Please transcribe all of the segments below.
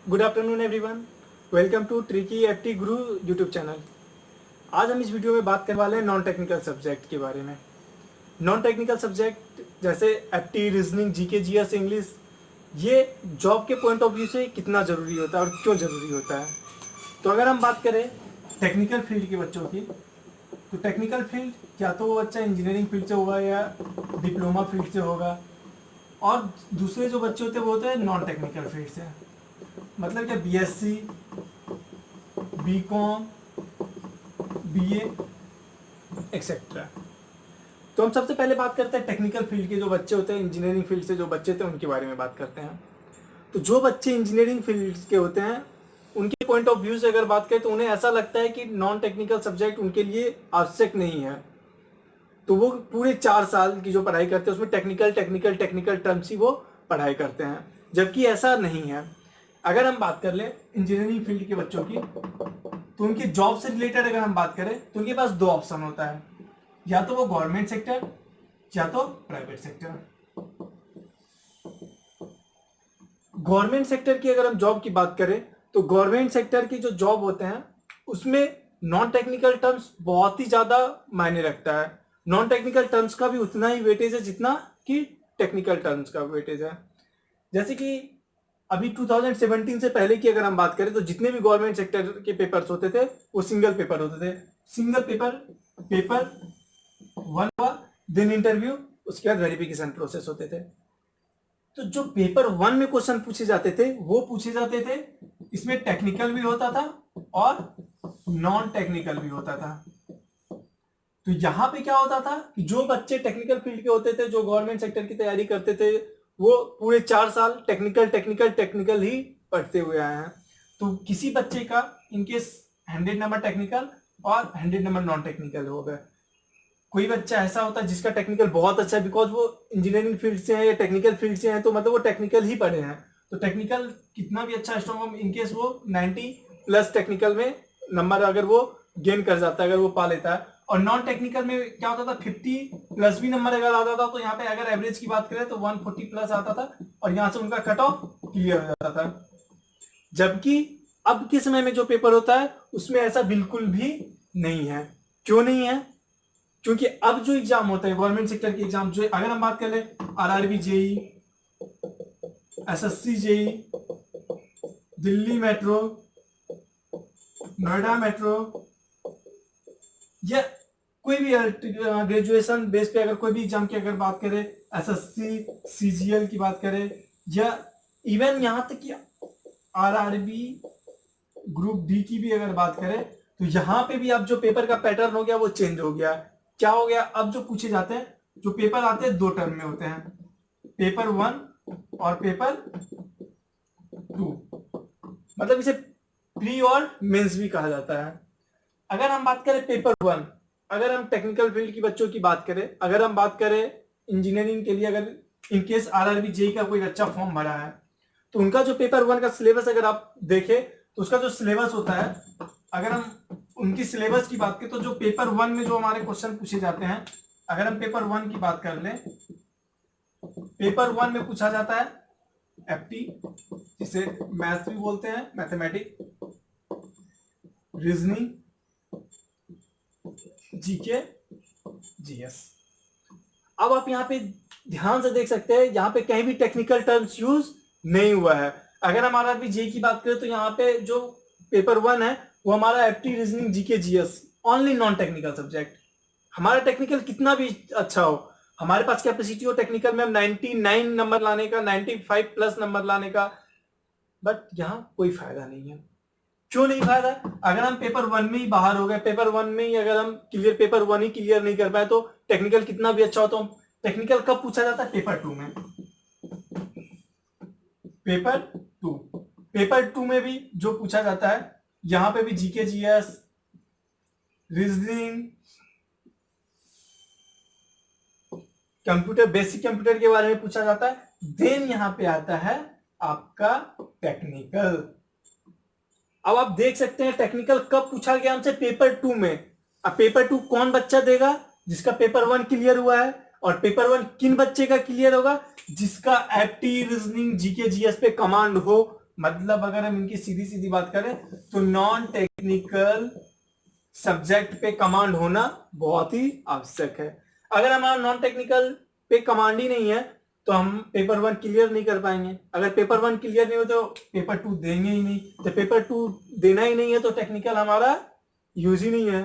Good afternoon everyone, welcome to Tricky FT Guru YouTube channel. आज हम इस वीडियो में बात करने वाले हैं नॉन टेक्निकल सब्जेक्ट के बारे में। नॉन टेक्निकल सब्जेक्ट जैसे FT, reasoning, GK, GS, English, ये जॉब के पॉइंट ऑफ व्यू से कितना ज़रूरी होता है और क्यों ज़रूरी होता है। तो अगर हम बात करें टेक्निकल फील्ड के बच्चों की, तो टेक्निकल फील्ड या तो वो बच्चा इंजीनियरिंग फील्ड से होगा या डिप्लोमा फील्ड से होगा, और दूसरे जो बच्चे होते हैं वो होते हैं नॉन टेक्निकल फील्ड से, मतलब क्या बीएससी, बीकॉम, बीए एक्सेट्रा। तो हम सबसे पहले बात करते हैं टेक्निकल फील्ड के जो बच्चे होते हैं, इंजीनियरिंग फील्ड से जो बच्चे थे उनके बारे में बात करते हैं। तो जो बच्चे इंजीनियरिंग फील्ड के होते हैं उनके पॉइंट ऑफ व्यू से अगर बात करें तो उन्हें ऐसा लगता है कि नॉन टेक्निकल सब्जेक्ट उनके लिए आवश्यक नहीं है। तो वो पूरे 4 साल की जो पढ़ाई करते हैं उसमें टेक्निकल टर्म्स ही वो पढ़ाई करते हैं, जबकि ऐसा नहीं है। अगर हम बात कर ले इंजीनियरिंग फील्ड के बच्चों की, तो उनके जॉब से रिलेटेड अगर हम बात करें तो उनके पास 2 ऑप्शन होता है, या तो वो गवर्नमेंट सेक्टर या तो प्राइवेट सेक्टर। गवर्नमेंट सेक्टर की अगर हम जॉब की बात करें तो गवर्नमेंट सेक्टर की जो जॉब होते हैं उसमें नॉन टेक्निकल टर्म्स बहुत ही ज्यादा मायने रखता है। नॉन टेक्निकल टर्म्स का भी उतना ही वेटेज है जितना कि टेक्निकल टर्म्स का वेटेज है। जैसे कि अभी 2017 से पहले की अगर हम बात करें तो जितने भी गवर्नमेंट सेक्टर के पेपर्स होते थे वो सिंगल पेपर होते थे। सिंगल पेपर 1 हुआ, देन इंटरव्यू, उसके बाद वेरिफिकेशन प्रोसेस होते थे। तो जो पेपर 1 में क्वेश्चन पूछे जाते थे वो पूछे जाते थे, इसमें टेक्निकल भी होता था और नॉन टेक्निकल भी होता था। तो यहां पे क्या होता था कि जो बच्चे टेक्निकल फील्ड के होते थे, जो गवर्नमेंट सेक्टर की तैयारी करते थे, वो पूरे 4 साल टेक्निकल ही पढ़ते हुए आए हैं। तो किसी बच्चे का इनकेस 100 नंबर टेक्निकल और 100 नंबर नॉन टेक्निकल हो गए। कोई बच्चा ऐसा होता है जिसका टेक्निकल बहुत अच्छा है, बिकॉज वो इंजीनियरिंग फील्ड से है या टेक्निकल फील्ड से है, तो मतलब वो टेक्निकल ही पढ़े हैं। तो टेक्निकल कितना भी अच्छा स्ट्रॉन्ग, इनकेस वो 90 प्लस टेक्निकल में नंबर अगर वो गेन कर जाता है, अगर वो पा लेता है। और नॉन टेक्निकल में क्या होता था, 50 प्लस भी नंबर अगर आता था तो यहाँ पे अगर एवरेज की बात करें तो 140 प्लस आता था और यहाँ से उनका कट ऑफ क्लियर हो जाता था। जबकि अब के समय में जो पेपर होता है उसमें ऐसा बिल्कुल भी नहीं है। क्यों नहीं है? क्योंकि अब जो एग्जाम होता है गवर्नमेंट सेक्टर के एग्जाम, जो अगर हम बात कर ले RRB, JE, SSC, JE, Delhi metro, Noida metro, या कोई भी ग्रेजुएशन बेस पे अगर कोई भी एग्जाम की अगर बात करें, एसएससी, सीजीएल की बात करें, या इवन यहां तक कि आरआरबी ग्रुप डी की भी अगर बात करें, तो यहां पे भी अब जो पेपर का पैटर्न हो गया वो चेंज हो गया। क्या हो गया, अब जो पूछे जाते हैं, जो पेपर आते हैं 2 टर्म में होते हैं, पेपर 1 और पेपर 2। मतलब इसे प्री और मेंस भी कहा जाता है। अगर हम बात करें पेपर 1, अगर हम टेक्निकल फील्ड की बच्चों की बात करें, अगर हम बात करें इंजीनियरिंग के लिए, अगर इनकेस आरआरबी जेई का कोई बच्चा फॉर्म भरा है तो उनका जो पेपर 1 का सिलेबस अगर आप देखें तो उसका जो सिलेबस होता है, अगर हम उनकी सिलेबस की बात करें तो जो पेपर 1 में जो हमारे क्वेश्चन पूछे जाते हैं, अगर हम पेपर 1 की बात कर लें, पेपर 1 में पूछा जाता है एफटी, जिसे मैथ्स भी बोलते हैं, मैथमेटिक्स, रीजनिंग, जीके, जीएस। अब आप यहाँ पे ध्यान से देख सकते हैं, यहाँ पे कहीं भी टेक्निकल टर्म्स यूज नहीं हुआ है। अगर हम आरआरबी जेई की बात करें तो यहाँ पे जो पेपर 1 है वो हमारा FT, reasoning, GK, GS, only non technical subject. हमारा टेक्निकल कितना भी अच्छा हो, हमारे पास कैपेसिटी हो टेक्निकल में हम 99 नंबर लाने का, 95 प्लस नंबर लाने का, बट यहाँ कोई फायदा नहीं है। क्यों नहीं फायदा? अगर हम पेपर 1 में ही बाहर हो गए, पेपर 1 में ही अगर हम पेपर 1 ही क्लियर नहीं कर पाए, तो टेक्निकल कितना भी अच्छा हो, तो टेक्निकल कब पूछा जाता है? पेपर 2 में। पेपर 2 में भी जो पूछा जाता है, यहां पे भी GK, GS, reasoning, computer, basic computer के बारे में पूछा जाता है। देन यहां पे आता है आपका टेक्निकल। अब आप देख सकते हैं टेक्निकल कब पूछा गया हमसे? पेपर 2 में। अब पेपर 2 कौन बच्चा देगा? जिसका पेपर 1 क्लियर हुआ है। और पेपर 1 किन बच्चे का क्लियर होगा? जिसका एफटी, रीजनिंग, जीके, जीएस पे कमांड हो, मतलब अगर हम इनकी सीधी सीधी बात करें तो नॉन टेक्निकल सब्जेक्ट पे कमांड होना बहुत ही आवश्यक है। अगर हमारा नॉन टेक्निकल पे कमांड ही नहीं है तो हम पेपर 1 क्लियर नहीं कर पाएंगे। अगर पेपर 1 क्लियर नहीं हो तो पेपर 2 देंगे ही नहीं। तो पेपर 2 देना ही नहीं है तो टेक्निकल हमारा यूज ही नहीं है।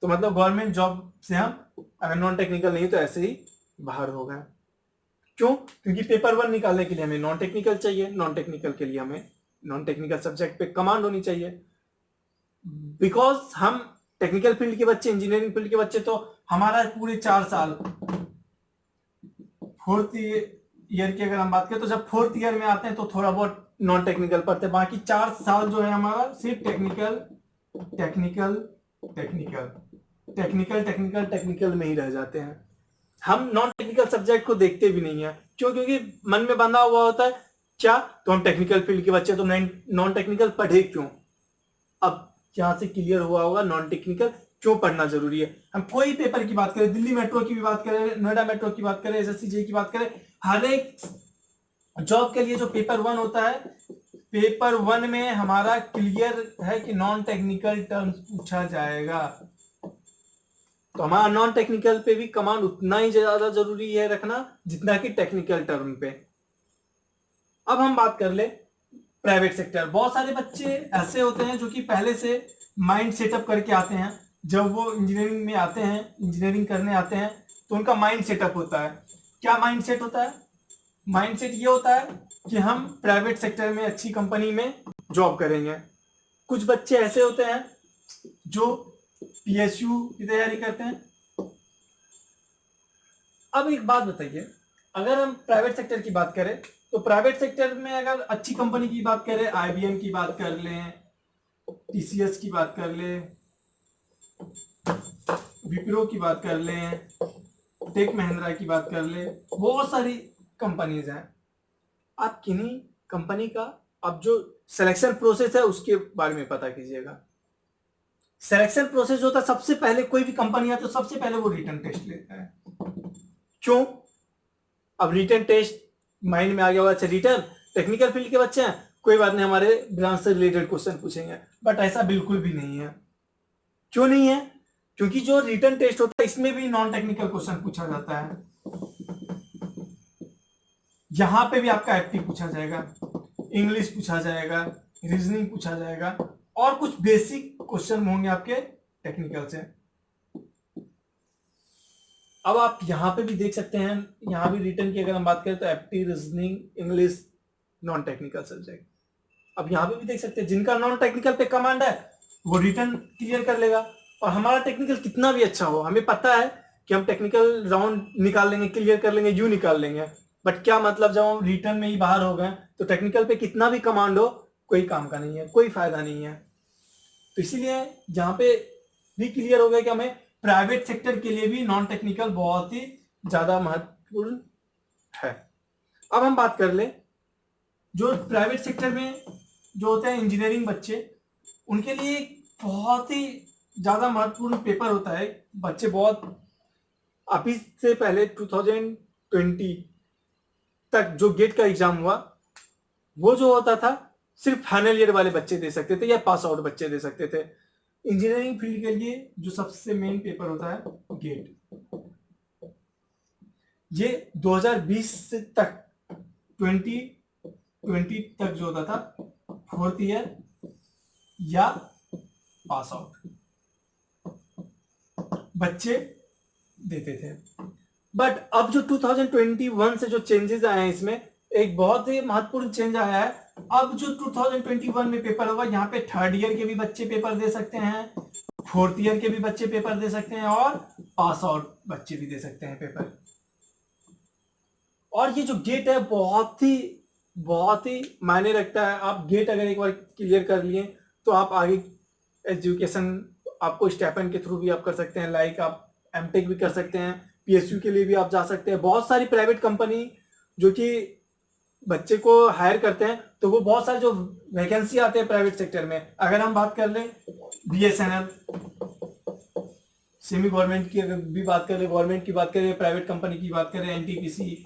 तो मतलब गवर्नमेंट जॉब से हम अगर नॉन टेक्निकल नहीं तो ऐसे ही बाहर हो गए। क्यों? क्योंकि पेपर 1 निकालने के लिए हमें नॉन टेक्निकल चाहिए, नॉन टेक्निकल के लिए हमें नॉन टेक्निकल सब्जेक्ट पे कमांड होनी चाहिए। बिकॉज हम टेक्निकल फील्ड के बच्चे, इंजीनियरिंग फील्ड के बच्चे, तो हमारा पूरे 4 साल, फोर्थ ईयर की अगर हम बात करें तो जब फोर्थ ईयर में आते हैं तो थोड़ा बहुत नॉन टेक्निकल पढ़ते हैं। बाकी 4 साल जो है हमारा सिर्फ technical technical technical technical technical technical में ही रह जाते हैं। हम नॉन टेक्निकल सब्जेक्ट को देखते भी नहीं है। क्यों? क्योंकि मन में बंधा हुआ होता है क्या, तो हम टेक्निकल फील्ड के बच्चे तो नॉन टेक्निकल पढ़े क्यों। अब यहां से क्लियर हुआ होगा नॉन टेक्निकल क्यों पढ़ना जरूरी है। हम कोई पेपर की बात करें, दिल्ली मेट्रो की भी बात करें, नोएडा मेट्रो की बात करें, एसएससी जेईई की बात करें, हर एक जॉब के लिए जो पेपर 1 होता है, पेपर 1 में हमारा क्लियर है कि नॉन टेक्निकल टर्म्स पूछा जाएगा। तो हमारा नॉन टेक्निकल पे भी कमांड उतना ही ज्यादा जरूरी है रखना जितना कि टेक्निकल टर्म पे। अब हम बात कर ले प्राइवेट सेक्टर। बहुत सारे बच्चे ऐसे होते हैं जो कि पहले से माइंड सेटअप करके आते हैं। जब वो इंजीनियरिंग में आते हैं, इंजीनियरिंग करने आते हैं, तो उनका माइंड सेटअप होता है। क्या माइंड सेट होता है? माइंड सेट ये होता है कि हम प्राइवेट सेक्टर में अच्छी कंपनी में जॉब करेंगे। कुछ बच्चे ऐसे होते हैं जो पीएसयू की तैयारी करते हैं। अब एक बात बताइए, अगर हम प्राइवेट सेक्टर की बात करें तो प्राइवेट सेक्टर में अगर अच्छी कंपनी की बात करें, आईबीएम की बात कर लें, टीसीएस की बात कर लें, विप्रो की बात कर लें, टेक महिंद्रा की बात कर लें, बहुत सारी कंपनीज हैं। आप किन्हीं कंपनी का अब जो सिलेक्शन प्रोसेस है उसके बारे में पता कीजिएगा। सिलेक्शन प्रोसेस होता है, सबसे पहले कोई भी कंपनी है तो सबसे पहले वो रिटन टेस्ट लेता है। क्यों? अब रिटन टेस्ट माइंड में आ गया होगा, अच्छा रिटन टेक्निकल फील्ड के बच्चे हैं, कोई बात नहीं, हमारे ब्रांच से रिलेटेड क्वेश्चन पूछेंगे। बट ऐसा बिल्कुल भी नहीं है। क्यों नहीं है? क्योंकि जो रिटन टेस्ट होता है इसमें भी नॉन टेक्निकल क्वेश्चन पूछा जाता है। यहां पे भी आपका एप्टी पूछा जाएगा, इंग्लिश पूछा जाएगा, रीजनिंग पूछा जाएगा और कुछ बेसिक क्वेश्चन होंगे आपके टेक्निकल से। अब आप यहां पे भी देख सकते हैं, यहां भी रिटन की अगर हम बात करें तो apti, reasoning, English, non technical subject. अब यहां पे भी देख सकते हैं जिनका नॉन टेक्निकल पे कमांड है वो रिटन क्लियर कर लेगा। और हमारा टेक्निकल कितना भी अच्छा हो, हमें पता है कि हम टेक्निकल राउंड निकाल लेंगे, क्लियर कर लेंगे, यू निकाल लेंगे। बट क्या मतलब जब हम रिटर्न में ही बाहर हो गए तो टेक्निकल पे कितना भी कमांड हो कोई काम का नहीं है, कोई फायदा नहीं है। तो इसीलिए यहाँ पे भी क्लियर हो गया कि हमें प्राइवेट सेक्टर के लिए भी नॉन टेक्निकल बहुत ही ज्यादा महत्वपूर्ण है। अब हम बात कर ले जो प्राइवेट सेक्टर में जो होते हैं इंजीनियरिंग बच्चे, उनके लिए बहुत ही ज्यादा महत्वपूर्ण पेपर होता है। बच्चे बहुत अभी से पहले 2020 तक जो गेट का एग्जाम हुआ वो जो होता था सिर्फ फाइनल ईयर वाले बच्चे दे सकते थे या पास आउट बच्चे दे सकते थे। इंजीनियरिंग फील्ड के लिए जो सबसे मेन पेपर होता है गेट, ये 2020 तक 2020 तक जो होता था फोर्थ ईयर या पास आउट बच्चे देते थे। बट अब जो 2021 से जो चेंजेस आए हैं इसमें एक बहुत ही महत्वपूर्ण चेंज आया है। अब जो 2021 में पेपर होगा यहाँ पे थर्ड ईयर के भी बच्चे पेपर दे सकते हैं, फोर्थ ईयर के भी बच्चे पेपर दे सकते हैं और पास आउट बच्चे भी दे सकते हैं पेपर। और ये जो गेट है बहुत ही मायने रखता है। आप गेट अगर एक बार क्लियर कर लिए तो आप आगे एजुकेशन आपको स्टाइपेंड के थ्रू भी आप कर सकते हैं, लाइक आप एमटेक भी कर सकते हैं, पीएसयू के लिए भी आप जा सकते हैं। बहुत सारी प्राइवेट कंपनी जो कि बच्चे को हायर करते हैं तो वो बहुत सारे जो वैकेंसी आते हैं प्राइवेट सेक्टर में, अगर हम बात कर लें बीएसएनएल, सेमी गवर्नमेंट की अगर भी बात करें, गवर्नमेंट की बात करें, प्राइवेट कंपनी की बात करें, एनटीपीसी,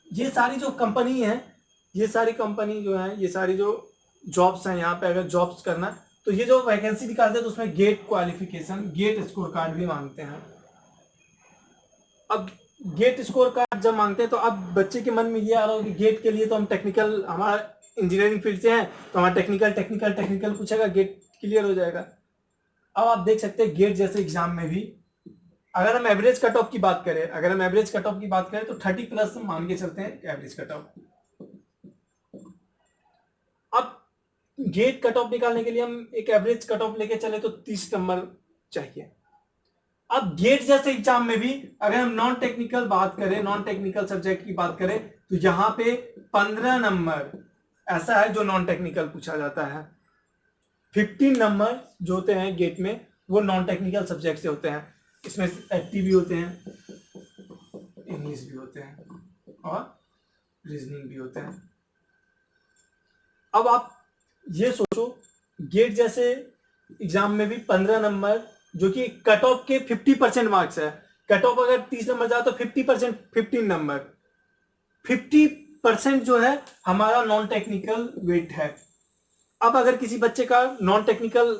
ये सारी जो कंपनी है ये सारी कंपनी जो है, ये सारी जो जॉब्स हैं, यहाँ पे अगर जॉब्स करना है तो ये जो वैकेंसी निकालते हैं तो उसमें GATE qualification, GATE score card भी मांगते हैं। अब गेट स्कोर कार्ड जब मांगते हैं तो अब बच्चे के मन में ये आ रहा हो कि गेट के लिए तो हम टेक्निकल, हमारा इंजीनियरिंग फील्ड से हैं तो हमारा टेक्निकल पूछेगा, गेट क्लियर हो जाएगा। अब आप देख सकते हैं गेट जैसे एग्जाम में भी अगर हम एवरेज कट ऑफ की बात करें तो 30+ मान के चलते हैं एवरेज कट ऑफ। अब गेट कट ऑफ निकालने के लिए हम एक एवरेज कट ऑफ लेके चले तो 30 नंबर चाहिए। अब गेट जैसे एग्जाम में भी अगर हम नॉन टेक्निकल सब्जेक्ट की बात करें तो यहाँ पे 15 नंबर ऐसा है जो नॉन टेक्निकल पूछा जाता है। 15 नंबर जो होते हैं गेट में वो नॉन टेक्निकल सब्जेक्ट से होते हैं। इसमें एप्टी भी होते हैं, इंग्लिश भी होते हैं और रीजनिंग भी होते हैं। अब आप ये सोचो गेट जैसे एग्जाम में भी 15 नंबर जो कि कट ऑफ के 50% मार्क्स है। कट ऑफ अगर 30 नंबर जाए तो 50%, 15 नंबर, 50% जो है हमारा नॉन टेक्निकल वेट है। अब अगर किसी बच्चे का नॉन टेक्निकल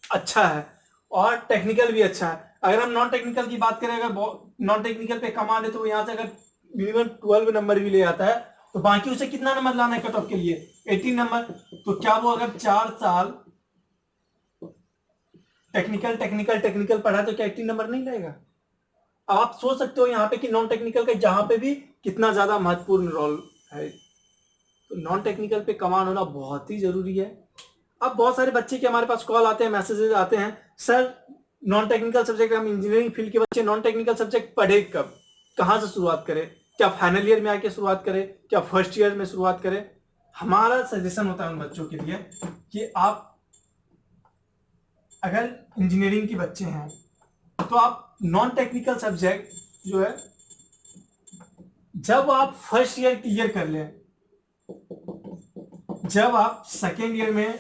अच्छा है और टेक्निकल भी अच्छा है, अगर हम नॉन टेक्निकल की बात करें, अगर नॉन टेक्निकल पे कमांड है तो यहाँ से अगर मिनिमम 12 नंबर भी ले आता है तो बाकी उसे कितना नंबर लाना है कट ऑफ के लिए? 18 नंबर। तो क्या वो अगर 4 साल टेक्निकल पढ़ा तो क्या 18 नंबर नहीं लाएगा? आप सोच सकते हो यहाँ पे कि नॉन टेक्निकल का जहां पे भी कितना ज्यादा महत्वपूर्ण रोल है। तो नॉन टेक्निकल पे कमांड होना बहुत ही जरूरी है। अब बहुत सारे बच्चे के हमारे पास कॉल आते हैं, मैसेजेस आते हैं, सर नॉन टेक्निकल सब्जेक्ट, हम इंजीनियरिंग फील्ड के बच्चे नॉन टेक्निकल सब्जेक्ट पढ़े कब, कहाँ से शुरुआत करें? क्या फाइनल ईयर में आके शुरुआत करें, क्या फर्स्ट ईयर में शुरुआत करें? हमारा सजेशन होता है उन बच्चों के लिए कि आप अगर इंजीनियरिंग के बच्चे हैं तो आप नॉन टेक्निकल सब्जेक्ट जो है जब आप फर्स्ट ईयर क्लियर कर लें, जब आप सेकेंड ईयर में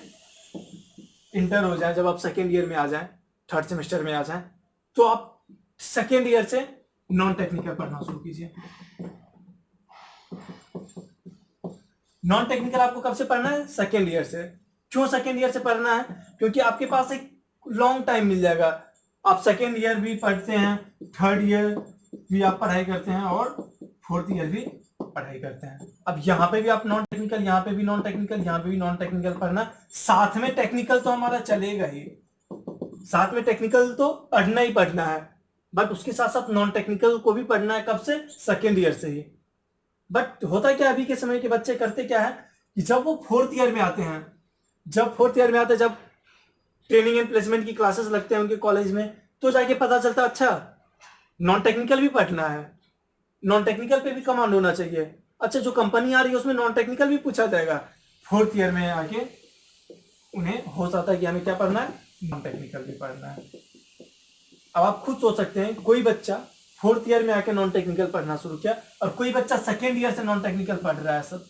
इंटर हो जाए, जब आप सेकेंड ईयर में आ जाए, थर्ड सेमेस्टर में आ जाए, तो आप सेकेंड ईयर से नॉन टेक्निकल पढ़ना शुरू कीजिए। नॉन टेक्निकल आपको कब से पढ़ना है? सेकेंड ईयर से। क्यों सेकेंड ईयर से पढ़ना है? क्योंकि आपके पास एक लॉन्ग टाइम मिल जाएगा। आप सेकेंड ईयर भी पढ़ते हैं, थर्ड ईयर भी आप पढ़ाई करते हैं और फोर्थ ईयर भी पढ़ाई करते हैं। अब यहाँ पे भी आप नॉन टेक्निकल, यहाँ पे भी नॉन टेक्निकल, यहाँ पे भी नॉन टेक्निकल पढ़ना, साथ में टेक्निकल तो हमारा चलेगा ही, साथ में टेक्निकल तो पढ़ना ही पढ़ना है, बट उसके साथ साथ नॉन टेक्निकल को भी पढ़ना है। कब से? सेकेंड ईयर से ही। बट होता क्या अभी के समय के बच्चे करते क्या है कि जब वो फोर्थ ईयर में आते हैं, जब ट्रेनिंग एंड प्लेसमेंट की क्लासेस लगते हैं उनके कॉलेज में, तो जाके पता चलता अच्छा नॉन टेक्निकल भी पढ़ना है, नॉन टेक्निकल पे भी कमांड होना चाहिए। अच्छा जो कंपनी आ रही है उसमें नॉन टेक्निकल भी पूछा जाएगा। फोर्थ ईयर में आके उन्हें हो जाता है कि हमें क्या पढ़ना है? नॉन टेक्निकल भी पढ़ना है। अब आप खुद सोच सकते हैं, कोई बच्चा फोर्थ ईयर में आके नॉन टेक्निकल पढ़ना शुरू किया और कोई बच्चा सेकेंड ईयर से नॉन टेक्निकल पढ़ रहा है, सब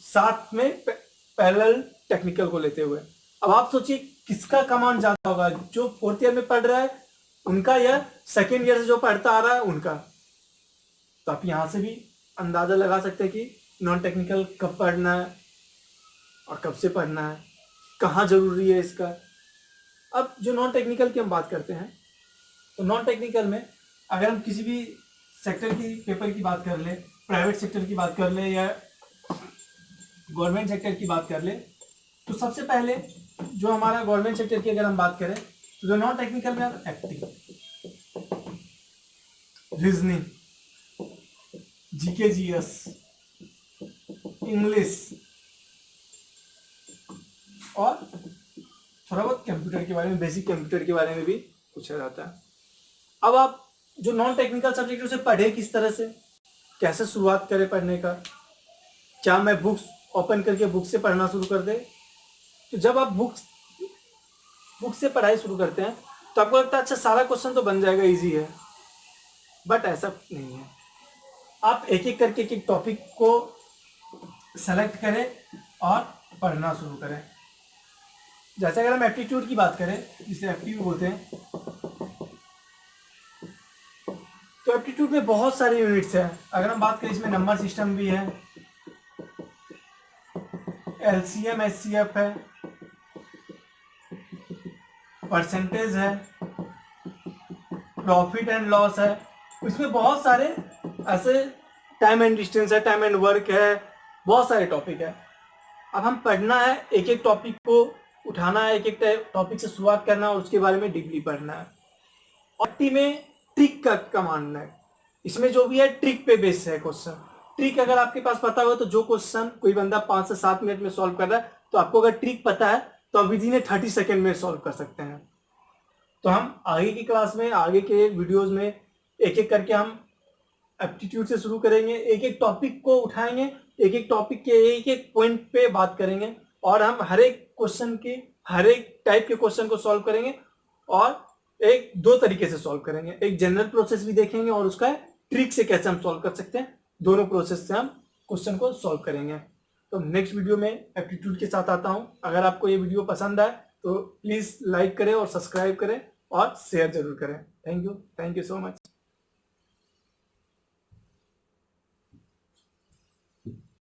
साथ में पैरेलल टेक्निकल को लेते हुए। अब आप सोचिए किसका कमांड ज्यादा होगा, जो फोर्थ ईयर में पढ़ रहा है उनका या सेकेंड ईयर से जो पढ़ता आ रहा है उनका? तो आप यहां से भी अंदाजा लगा सकते हैं कि नॉन टेक्निकल कब पढ़ना है और कब से पढ़ना है, कहाँ जरूरी है इसका। अब जो नॉन टेक्निकल की हम बात करते हैं तो नॉन टेक्निकल में अगर हम किसी भी सेक्टर की पेपर की बात कर ले, प्राइवेट सेक्टर की बात कर ले या गवर्नमेंट सेक्टर की बात कर ले, तो सबसे पहले जो हमारा गवर्नमेंट सेक्टर की अगर हम बात करें तो जो नॉन टेक्निकल में एप्टी, रीजनिंग, जीके जीएस, इंग्लिश और थोड़ा बहुत कंप्यूटर के बारे में, बेसिक कंप्यूटर के बारे में भी पूछा जाता है। अब आप जो नॉन टेक्निकल सब्जेक्ट उसे पढ़े किस तरह से, कैसे शुरुआत करें पढ़ने का? क्या मैं बुक्स ओपन करके बुक से पढ़ना शुरू कर दे? तो जब आप बुक से पढ़ाई शुरू करते हैं तो आपको लगता है अच्छा सारा क्वेश्चन तो बन जाएगा, इजी है, बट ऐसा नहीं है। आप एक एक करके एक टॉपिक को सेलेक्ट करें और पढ़ना शुरू करें। जैसे अगर हम एप्टीट्यूड की बात करें, जिसे एप्टीट्यूड बोलते हैं, तो एप्टीट्यूड में बहुत सारे यूनिट्स हैं। अगर हम बात करें इसमें नंबर सिस्टम भी है, एलसीएम एचसीएफ है, परसेंटेज है, प्रॉफिट एंड लॉस है। इसमें बहुत सारे ऐसे टाइम एंड डिस्टेंस है, टाइम एंड वर्क है, बहुत सारे टॉपिक है। अब हम पढ़ना है, एक एक टॉपिक को उठाना है, एक एक टॉपिक से शुरुआत करना है और उसके बारे में डीपली पढ़ना है। और टी में ट्रिक का मानना है, इसमें जो भी है ट्रिक पे बेस है क्वेश्चन। ट्रिक अगर आपके पास पता हो तो जो क्वेश्चन कोई बंदा 5 से 7 मिनट में सॉल्व कर रहा है, तो आपको अगर ट्रिक पता है तो आप विदिन 30 सेकेंड में सॉल्व कर सकते हैं। तो हम आगे की क्लास में, आगे के वीडियोस में एक एक करके हम एप्टीट्यूड से शुरू करेंगे, एक एक टॉपिक को उठाएंगे, एक एक टॉपिक के एक एक पॉइंट पे बात करेंगे और हम हर एक क्वेश्चन के, हर एक टाइप के क्वेश्चन को सॉल्व करेंगे और एक दो तरीके से सॉल्व करेंगे। एक जनरल प्रोसेस भी देखेंगे और उसका ट्रिक से कैसे हम सॉल्व कर सकते हैं। दोनों प्रोसेस से हम क्वेश्चन को सॉल्व करेंगे। तो नेक्स्ट वीडियो में एप्टीट्यूड के साथ आता हूं। अगर आपको ये वीडियो पसंद आए तो प्लीज लाइक करें और सब्सक्राइब करें और शेयर जरूर करें। Thank you so much.